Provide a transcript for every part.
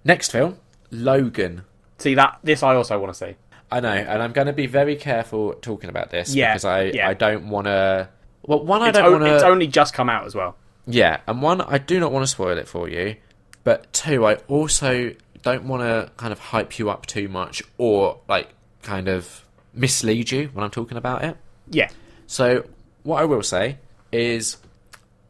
Next film, Logan. See, this I also want to see. I know, and I'm going to be very careful talking about this because I yeah. don't want to... Well, one, I don't want to... It's only just come out as well. Yeah, and one, I do not want to spoil it for you, but two, I also don't want to kind of hype you up too much or, like, kind of mislead you when I'm talking about it. Yeah. So, what I will say is,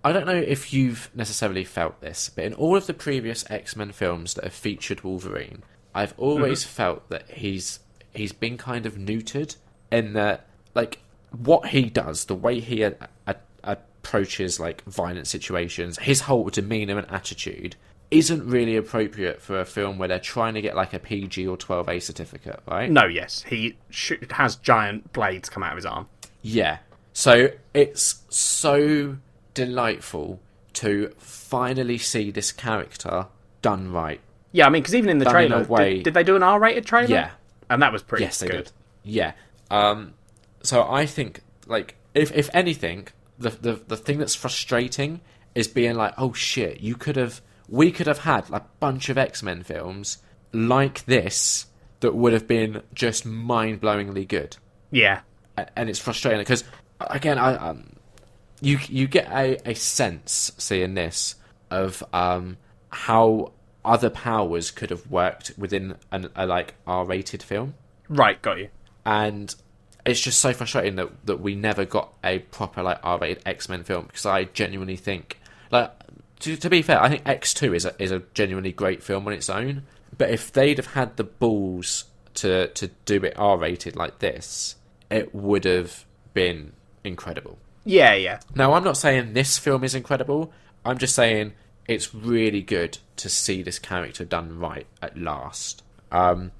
I don't know if you've necessarily felt this, but in all of the previous X-Men films that have featured Wolverine, I've always felt that he's been kind of neutered in that, like, what he does, the way he approaches, like, violent situations, his whole demeanour and attitude isn't really appropriate for a film where they're trying to get, like, a PG or 12A certificate, right? No, yes. He has giant blades come out of his arm. Yeah. So it's so delightful to finally see this character done right. Yeah, I mean, because even in the trailer, did they do an R-rated trailer? Yeah. And that was pretty good. Yes, they did. Yeah. So I think, like, if anything, the thing that's frustrating is being like, oh shit, we could have had a bunch of X-Men films like this that would have been just mind-blowingly good. Yeah. And it's frustrating because, again, you get a sense seeing this of how other powers could have worked within a like R-rated film. Right, got you. And it's just so frustrating that we never got a proper like R-rated X-Men film, because I genuinely think, like, to be fair, I think X2 is a genuinely great film on its own. But if they'd have had the balls to do it R-rated like this, it would have been incredible. Yeah, yeah. Now, I'm not saying this film is incredible. I'm just saying it's really good to see this character done right at last. The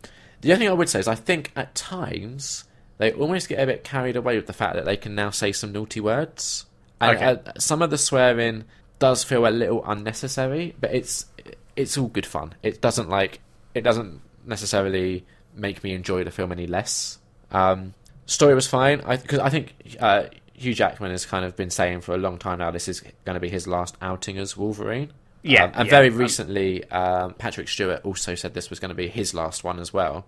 other thing I would say is I think at times they almost get a bit carried away with the fact that they can now say some naughty words. And some of the swearing does feel a little unnecessary, but it's all good fun. It doesn't necessarily make me enjoy the film any less. Story was fine, because I think Hugh Jackman has kind of been saying for a long time now this is going to be his last outing as Wolverine. Yeah, and very recently, Patrick Stewart also said this was going to be his last one as well.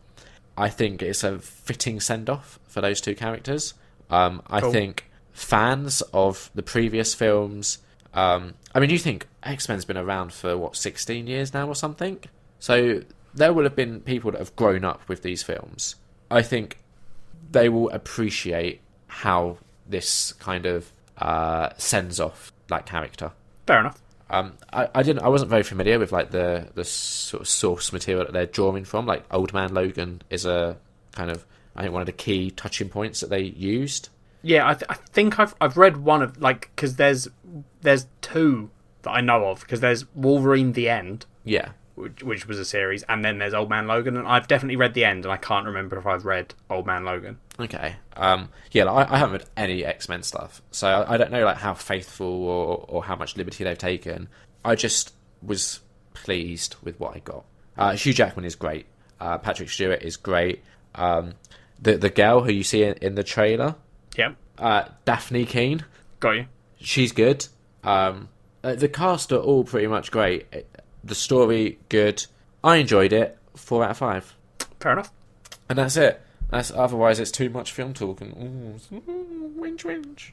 I think it's a fitting send-off for those two characters. I think fans of the previous films... I mean, you think X-Men's been around for, 16 years now or something? So there will have been people that have grown up with these films. I think they will appreciate how this kind of sends off that character. Fair enough. I wasn't very familiar with like the sort of source material that they're drawing from. Like Old Man Logan is a kind of, I think, one of the key touching points that they used. Yeah, I think I've read one of, like, because there's two that I know of, because there's Wolverine The End. Yeah. Which was a series, and then there's Old Man Logan, and I've definitely read The End, and I can't remember if I've read Old Man Logan. Okay. Yeah, like, I haven't read any X-Men stuff, so I don't know like how faithful or how much liberty they've taken. I just was pleased with what I got. Hugh Jackman is great. Patrick Stewart is great. The girl who you see in the trailer, Daphne Keane. Got you. She's good. The cast are all pretty much great. The story, good. I enjoyed it. 4 out of 5. Fair enough. And that's it. Otherwise, it's too much film talk and whinge.